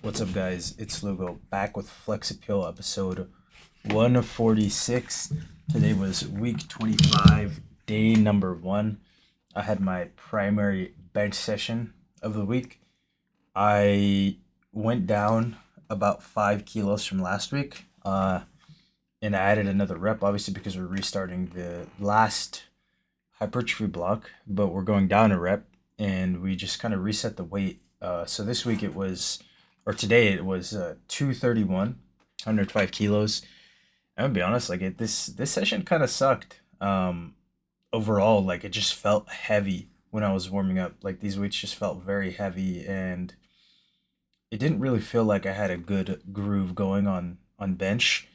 What's up, guys? It's Lugo back with Flex Appeal episode 146. Today was week 25, day number one. I had my primary bench session of the week. I went down about 5 kilos from last week, and I added another rep, obviously, because we're restarting the last hypertrophy block, but we're going down a rep and we just kind of reset the weight. So this week it was, or today it was 231, 105 kilos. I'm gonna be honest, like this session kind of sucked. Overall, like it just felt heavy when I was warming up. Like these weights just felt very heavy, and it didn't really feel like I had a good groove going on bench.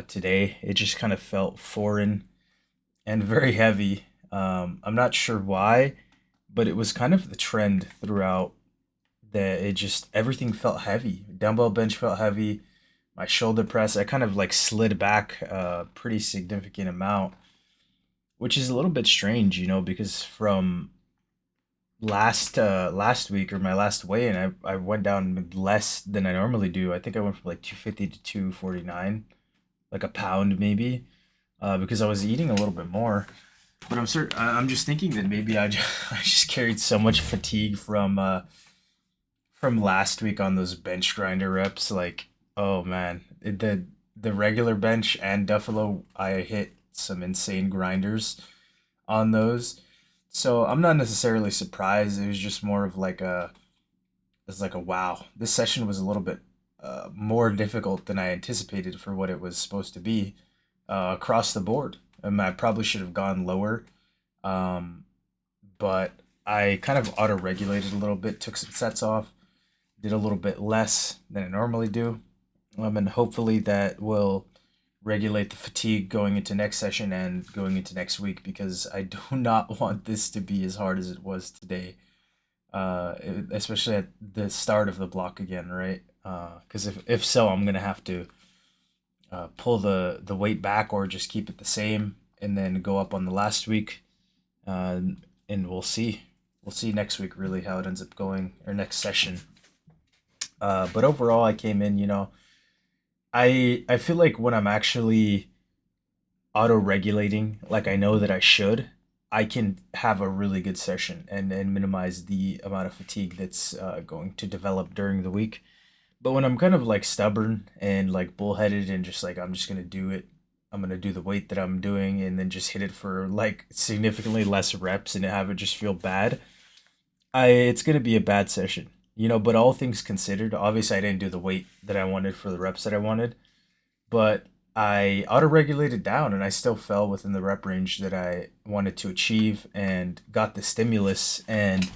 Today it just kind of felt foreign and very heavy. I'm not sure why, but it was kind of the trend throughout that it just everything felt heavy. Dumbbell bench felt heavy. My shoulder press, I kind of like slid back a pretty significant amount, which is a little bit strange, because from last week or my last weigh-in, I went down less than I normally do. I think I went from like 250 to 249, like a pound maybe, because I was eating a little bit more. But I'm just thinking that maybe I just carried so much fatigue from last week on those bench grinder reps. Like, oh man, the regular bench and Duffalo, I hit some insane grinders on those. So I'm not necessarily surprised. It was just more of like it's like a wow. This session was a little bit more difficult than I anticipated for what it was supposed to be across the board. I probably should have gone lower, um, but I kind of auto regulated a little bit, took some sets off, did a little bit less than I normally do. And hopefully that will regulate the fatigue going into next session and going into next week because I do not want this to be as hard as it was today, especially at the start of the block again, right? Because if so, I'm gonna have to pull the weight back or just keep it the same and then go up on the last week, uh, and we'll see. We'll see next week really how it ends up going or next session. But overall, I came in. I feel like when I'm actually auto regulating, like I know that I should, I can have a really good session and minimize the amount of fatigue that's going to develop during the week. But when I'm kind of like stubborn and like bullheaded and just like I'm just gonna do it, I'm gonna do the weight that I'm doing and then just hit it for like significantly less reps and have it just feel bad. I It's gonna be a bad session, But all things considered, obviously I didn't do the weight that I wanted for the reps that I wanted, but I auto regulated down and I still fell within the rep range that I wanted to achieve and got the stimulus and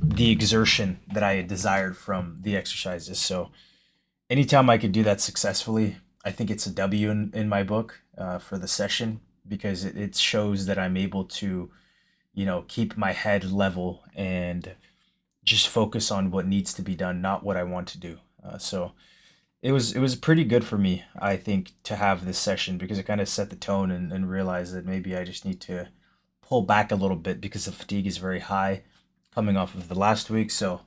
the exertion that I had desired from the exercises. So anytime I could do that successfully, I think it's a W in my book for the session because it shows that I'm able to, keep my head level and just focus on what needs to be done, not what I want to do. So it was pretty good for me, I think, to have this session because it kind of set the tone and realized that maybe I just need to pull back a little bit because the fatigue is very high coming off of the last week. So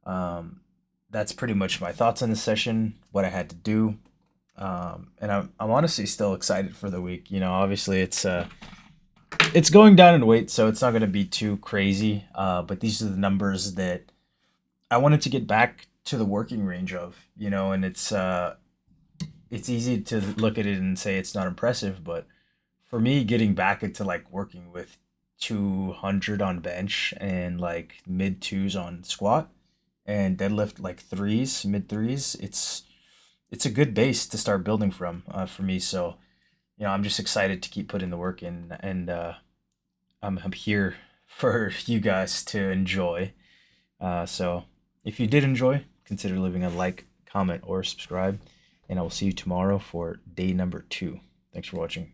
um, that's pretty much my thoughts on the session, what I had to do, and I'm honestly still excited for the week. Obviously it's going down in weight, so it's not going to be too crazy. But these are the numbers that I wanted to get back to the working range of, and it's easy to look at it and say it's not impressive, but for me, getting back into like working with 200 on bench and like mid twos on squat and deadlift like threes, mid threes, it's a good base to start building from for me. So I'm just excited to keep putting the work in, and I'm here for you guys to enjoy. So if you did enjoy, consider leaving a like, comment, or subscribe, and I will see you tomorrow for day number two. Thanks for watching.